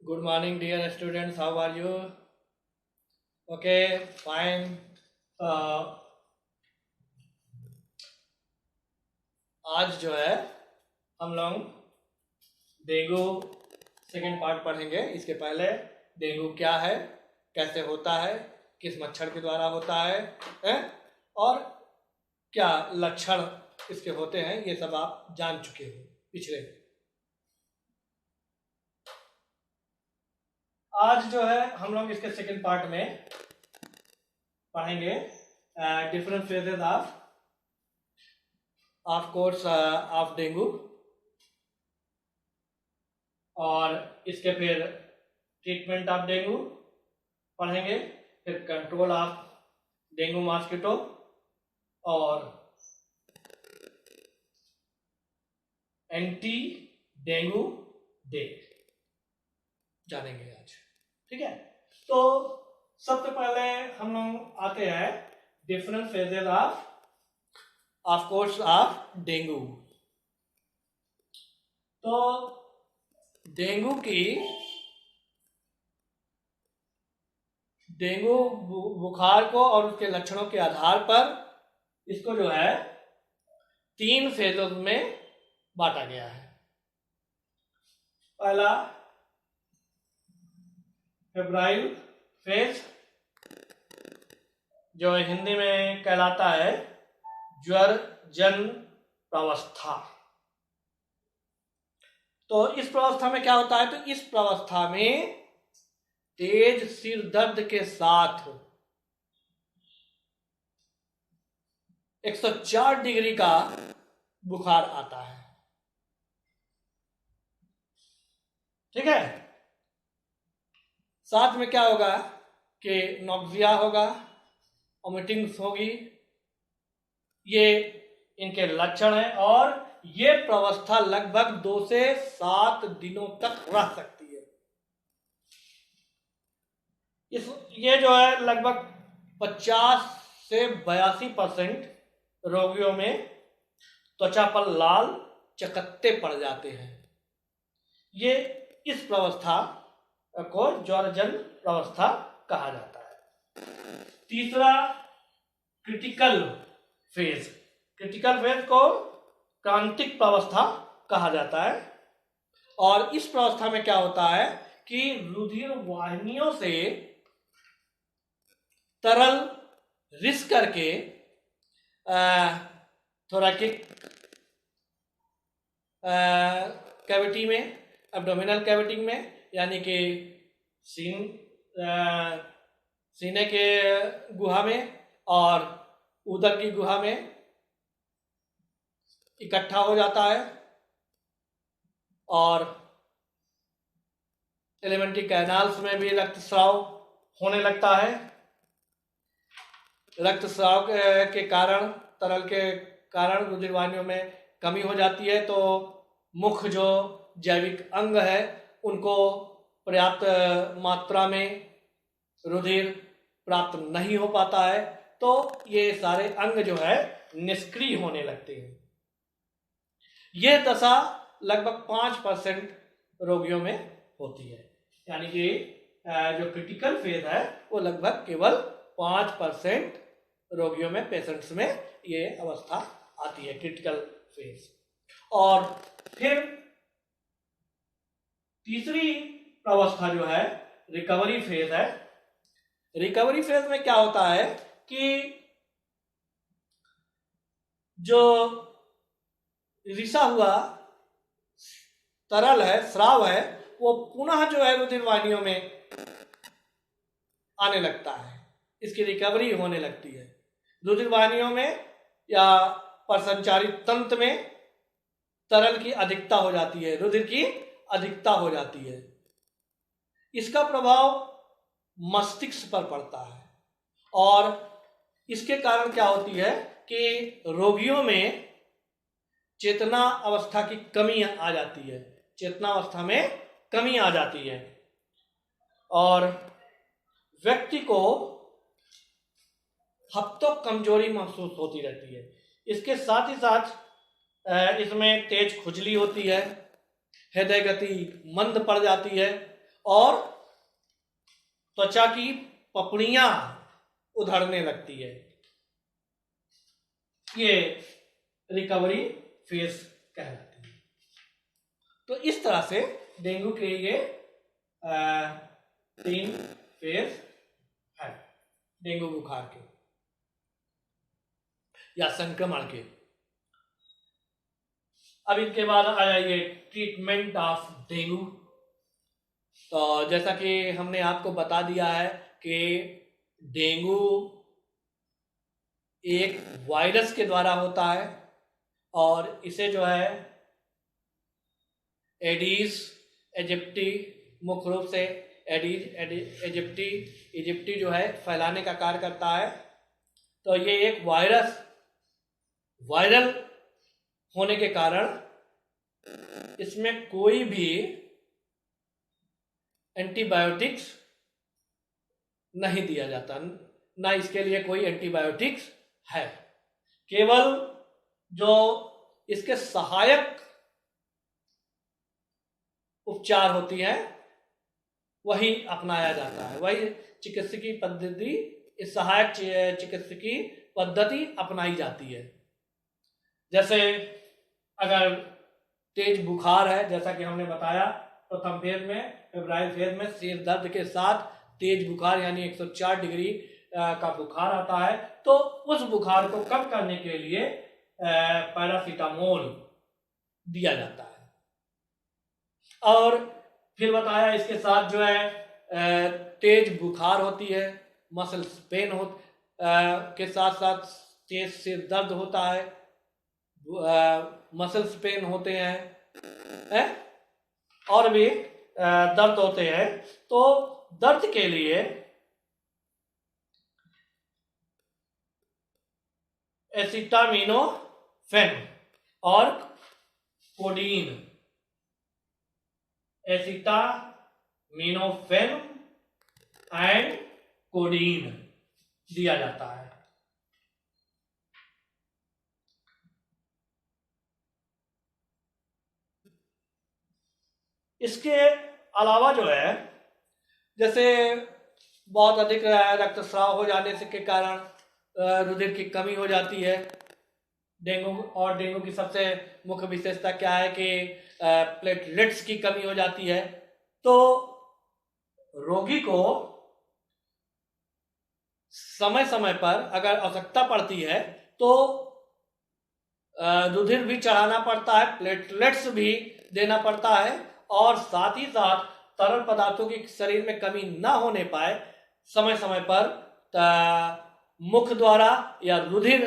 Good morning, dear students. How are you? Okay, fine. Uh, आज जो है हम लोग डेंगू सेकेंड पार्ट पढ़ेंगे। इसके पहले डेंगू क्या है, कैसे होता है, किस मच्छर के द्वारा होता है और क्या लक्षण इसके होते हैं, ये सब आप जान चुके हो पिछले। आज जो है हम लोग इसके सेकेंड पार्ट में पढ़ेंगे different phases of course of dengue, और इसके फिर ट्रीटमेंट ऑफ डेंगू पढ़ेंगे, फिर कंट्रोल ऑफ डेंगू मॉस्किटो और एंटी डेंगू डे जानेंगे आज। ठीक है, तो सबसे पहले हम लोग आते हैं different phases of course of dengue. तो डेंगू बुखार को और उसके लक्षणों के आधार पर इसको जो है 3 फेजेस में बांटा गया है। पहला फेब्राइल फेज, जो हिंदी में कहलाता है ज्वर जन प्रावस्था। तो इस प्रावस्था में क्या होता है, तो इस प्रावस्था में तेज सिर दर्द के साथ 104 डिग्री का बुखार आता है। ठीक है, साथ में क्या होगा कि नॉक्सिया होगा, वोमिटिंग्स होगी, ये इनके लक्षण हैं। और ये प्रावस्था लगभग 2 से 7 दिनों तक रह सकती है। ये जो है लगभग 50 से 82% रोगियों में त्वचा पर लाल चकत्ते पड़ जाते हैं। ये इस प्रावस्था को ज्वरजन प्रावस्था कहा जाता है। तीसरा क्रिटिकल फेज, क्रिटिकल फेज को क्रांतिक प्रावस्था कहा जाता है। और इस प्रावस्था में क्या होता है कि रुधिर वाहिनियों से तरल रिस करके थोरैकिक कैविटी में, एब्डोमिनल कैविटी में, यानी कि सीने के गुहा में और उदर की गुहा में इकट्ठा हो जाता है और एलिमेंट्री कैनाल्स में भी रक्तस्राव होने लगता है। रक्तस्राव के कारण, तरल के कारण रुधिर वाहिनियों में कमी हो जाती है, तो मुख्य जो जैविक अंग है उनको पर्याप्त मात्रा में रुधिर प्राप्त नहीं हो पाता है, तो ये सारे अंग जो है निष्क्रिय होने लगते हैं। ये दशा लगभग 5% रोगियों में होती है, यानी कि जो क्रिटिकल फेज है वो लगभग केवल 5% रोगियों में, पेशेंट्स में ये अवस्था आती है, क्रिटिकल फेज। और फिर तीसरी अवस्था जो है रिकवरी फेज है। रिकवरी फेज में क्या होता है कि जो रिसा हुआ तरल है, स्राव है, वो पुनः जो है रुधिर वाहिनियों में आने लगता है, इसकी रिकवरी होने लगती है। रुधिर वाहिनियों में या परसंचारित तंत्र में तरल की अधिकता हो जाती है, रुधिर की अधिकता हो जाती है। इसका प्रभाव मस्तिष्क पर पड़ता है और इसके कारण क्या होती है कि रोगियों में चेतना अवस्था की कमी आ जाती है, चेतना अवस्था में कमी आ जाती है और व्यक्ति को हफ्तों कमजोरी महसूस होती रहती है। इसके साथ ही साथ इसमें तेज खुजली होती है, हृदय गति मंद पड़ जाती है और त्वचा की पपड़ियां उधड़ने लगती है। ये रिकवरी फेज कहलाती है। तो इस तरह से डेंगू के ये 3 फेज है डेंगू बुखार के या संक्रमण के। अब इनके बाद आया ये ट्रीटमेंट ऑफ डेंगू। तो जैसा कि हमने आपको बता दिया है कि डेंगू एक वायरस के द्वारा होता है और इसे जो है एडीज एजिप्टी, मुख्य रूप से एडीज इजिप्टी जो है फैलाने का कार्य करता है। तो ये एक वायरल होने के कारण इसमें कोई भी एंटीबायोटिक्स नहीं दिया जाता, ना इसके लिए कोई एंटीबायोटिक्स है। केवल जो इसके सहायक उपचार होती है वही अपनाया जाता है, वही चिकित्सकीय पद्धति, इस सहायक चिकित्सकीय पद्धति अपनाई जाती है। जैसे अगर तेज बुखार है, जैसा कि हमने बताया प्रथम फेज में, फेब्राइल फेज में सिर दर्द के साथ तेज बुखार यानी 104 डिग्री का बुखार आता है, तो उस बुखार को कम करने के लिए पैरासीटामोल दिया जाता है। और फिर बताया इसके साथ जो है तेज बुखार होती है, मसल पेन के साथ साथ तेज सिर दर्द होता है, मसल्स पेन होते हैं, और भी दर्द होते हैं। तो दर्द के लिए एसिटामिनोफेन और कोडीन, एसिटामिनोफेन एंड कोडीन दिया जाता है। इसके अलावा जो है, जैसे बहुत अधिक रक्तस्राव हो जाने से के कारण रुधिर की कमी हो जाती है। डेंगू की सबसे मुख्य विशेषता क्या है कि प्लेटलेट्स की कमी हो जाती है। तो रोगी को समय समय पर अगर आवश्यकता पड़ती है तो रुधिर भी चढ़ाना पड़ता है, प्लेटलेट्स भी देना पड़ता है, और साथ ही साथ तरल पदार्थों की शरीर में कमी ना होने पाए समय समय पर मुख द्वारा या रुधिर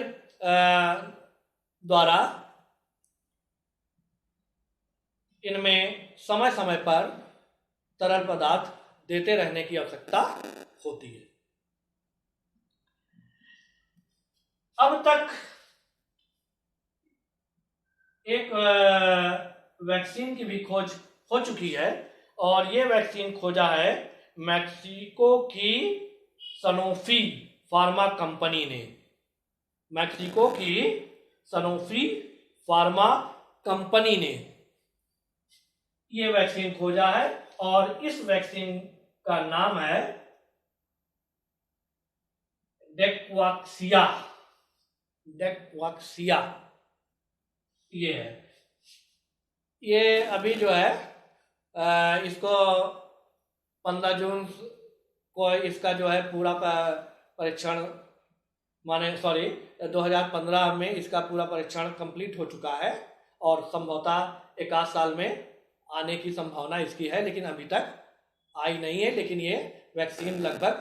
द्वारा इनमें समय समय पर तरल पदार्थ देते रहने की आवश्यकता होती है। अब तक एक वैक्सीन की भी खोज हो चुकी है, और ये वैक्सीन खोजा है मैक्सिको की सनोफी फार्मा कंपनी ने। मैक्सिको की सनोफी फार्मा कंपनी ने ये वैक्सीन खोजा है, और इस वैक्सीन का नाम है डेक्वाक्सिया। ये है। ये अभी जो है इसको 15 जून को इसका जो है पूरा परीक्षण 2015 में इसका पूरा परीक्षण कंप्लीट हो चुका है, और संभवतः 1 साल में आने की संभावना इसकी है, लेकिन अभी तक आई नहीं है। लेकिन ये वैक्सीन लगभग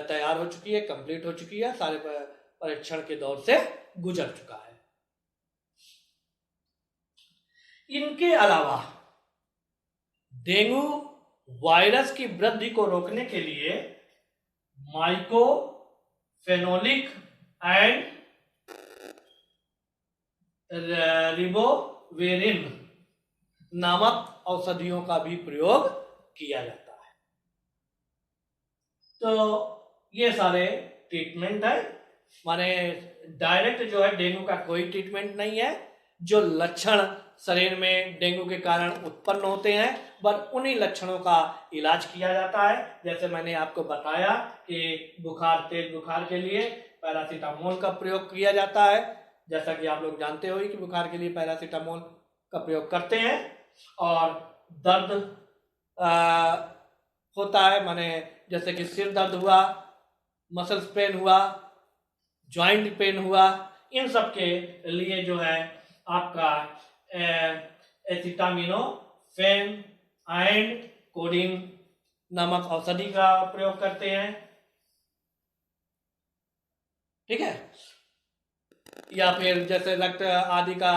तैयार हो चुकी है, कंप्लीट हो चुकी है, सारे परीक्षण के दौर से गुजर चुका है। इनके अलावा डेंगू वायरस की वृद्धि को रोकने के लिए माइकोफेनोलिक एंड रिबोवेरिन नामक औषधियों का भी प्रयोग किया जाता है। तो ये सारे ट्रीटमेंट है, माने डायरेक्ट जो है डेंगू का कोई ट्रीटमेंट नहीं है। जो लक्षण शरीर में डेंगू के कारण उत्पन्न होते हैं, बस उन्हीं लक्षणों का इलाज किया जाता है। जैसे मैंने आपको बताया कि बुखार, तेज बुखार के लिए पैरासीटामोल का प्रयोग किया जाता है, जैसा कि आप लोग जानते हो कि बुखार के लिए पैरासीटामोल का प्रयोग करते हैं। और दर्द होता है, माने जैसे कि सिर दर्द हुआ, मसल्स पेन हुआ, जॉइंट पेन हुआ, इन सब के लिए जो है आपका एसिटामिनोफेन एंड कोडीन नामक औषधि का प्रयोग करते हैं। ठीक है। या फिर जैसे रक्त आदि का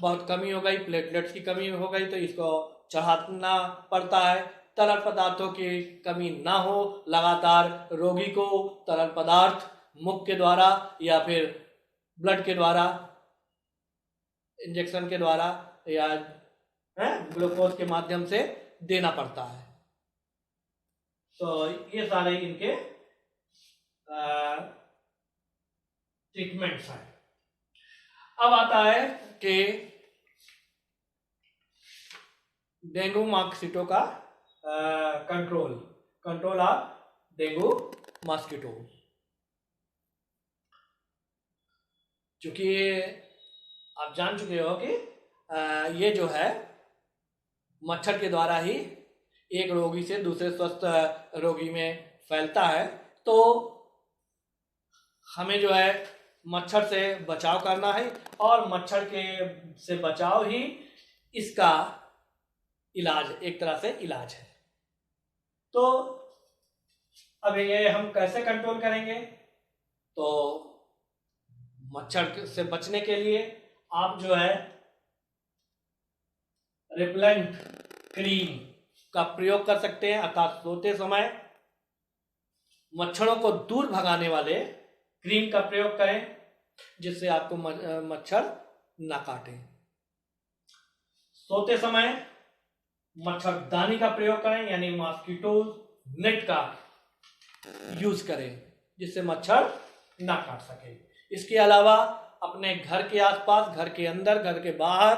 बहुत कमी हो गई, प्लेटलेट्स की कमी हो गई, तो इसको चढ़ाना पड़ता है। तरल पदार्थों की कमी ना हो, लगातार रोगी को तरल पदार्थ मुख के द्वारा या फिर ब्लड के द्वारा, इंजेक्शन के द्वारा या ग्लूकोज के माध्यम से देना पड़ता है। तो ये सारे इनके ट्रीटमेंट्स हैं। अब आता है कि डेंगू मॉस्किटो का कंट्रोल ऑफ डेंगू मॉस्किटो। चूंकि आप जान चुके हो कि ये जो है मच्छर के द्वारा ही एक रोगी से दूसरे स्वस्थ रोगी में फैलता है, तो हमें जो है मच्छर से बचाव करना है, और मच्छर के से बचाव ही इसका इलाज, एक तरह से इलाज है। तो अब ये हम कैसे कंट्रोल करेंगे? तो मच्छर से बचने के लिए आप जो है रिपेलेंट क्रीम का प्रयोग कर सकते हैं, अर्थात सोते समय मच्छरों को दूर भगाने वाले क्रीम का प्रयोग करें, जिससे आपको मच्छर ना काटे। सोते समय मच्छरदानी का प्रयोग करें, यानी मॉस्किटो नेट का यूज करें, जिससे मच्छर ना काट सके। इसके अलावा अपने घर के आसपास, घर के अंदर, घर के बाहर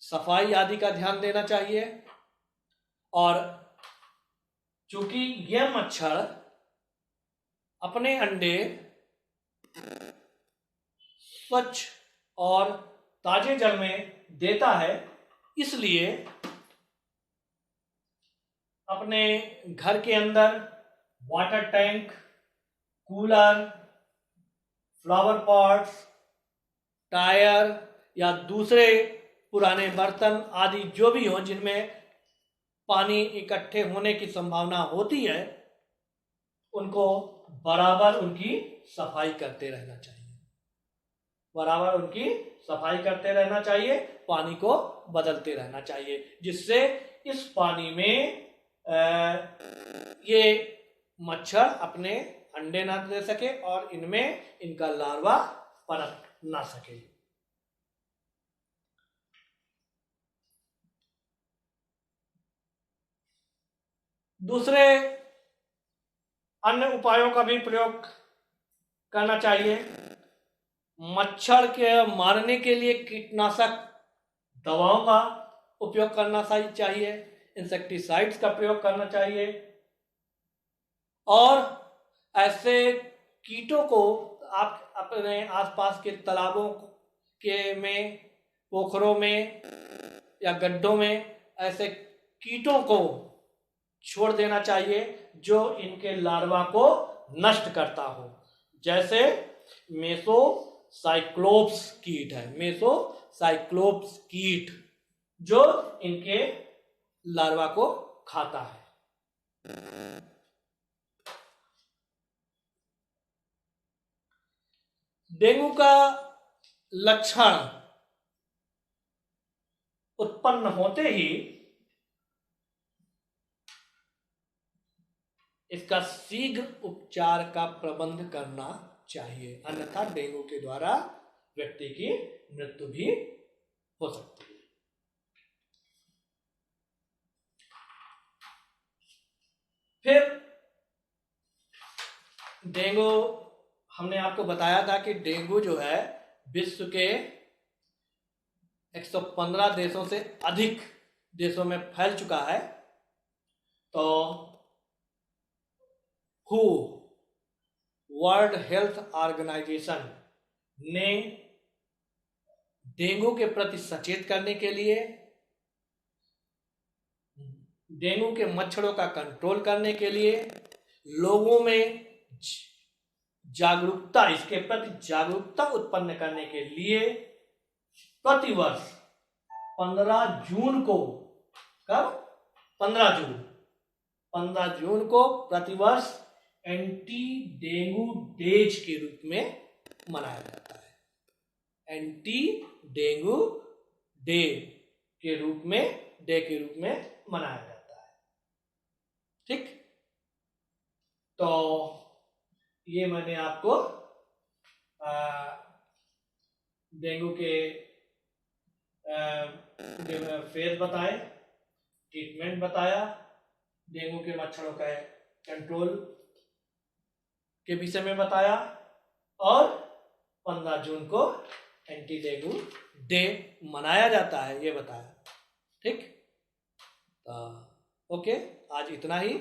सफाई आदि का ध्यान देना चाहिए। और चूंकि यह मच्छर अपने अंडे स्वच्छ और ताजे जल में देता है, इसलिए अपने घर के अंदर water tank, cooler, flower pots, tyre या दूसरे पुराने बर्तन आदि जो भी हो जिनमें पानी इकट्ठे होने की संभावना होती है, उनको बराबर उनकी सफाई करते रहना चाहिए। बराबर उनकी सफाई करते रहना चाहिए, पानी को बदलते रहना चाहिए, जिससे इस पानी में ये मच्छर अपने अंडे ना दे सके और इनमें इनका लार्वा पनप ना सके। दूसरे अन्य उपायों का भी प्रयोग करना चाहिए। मच्छर के मारने के लिए कीटनाशक दवाओं का उपयोग करना चाहिए, इंसेक्टिसाइड्स का प्रयोग करना चाहिए, और ऐसे कीटों को आप अपने आसपास के तालाबों के में, पोखरों में या गड्ढों में ऐसे कीटों को छोड़ देना चाहिए जो इनके लार्वा को नष्ट करता हो। जैसे मेसोसाइक्लोप्स कीट है, मेसोसाइक्लोप्स कीट जो इनके लार्वा को खाता है। डेंगू का लक्षण उत्पन्न होते ही इसका शीघ्र उपचार का प्रबंध करना चाहिए, अन्यथा डेंगू के द्वारा व्यक्ति की मृत्यु भी हो सकती है। फिर डेंगू, हमने आपको बताया था कि डेंगू जो है विश्व के 115 देशों से अधिक देशों में फैल चुका है। तो हु वर्ल्ड हेल्थ ऑर्गेनाइजेशन ने डेंगू के प्रति सचेत करने के लिए, डेंगू के मच्छरों का कंट्रोल करने के लिए, लोगों में जागरूकता, इसके प्रति जागरूकता उत्पन्न करने के लिए प्रतिवर्ष 15 जून को, कब? 15 जून को प्रतिवर्ष एंटी डेंगू डेज के रूप में मनाया जाता है। एंटी डेंगू डे के रूप में मनाया जाता है। ठीक, तो ये मैंने आपको डेंगू के फेज बताए, ट्रीटमेंट बताया, डेंगू के मच्छरों का कंट्रोल के विषय में बताया, और 15 जून को एंटी डेंगू डे मनाया जाता है, ये बताया। ठीक, ओके, आज इतना ही।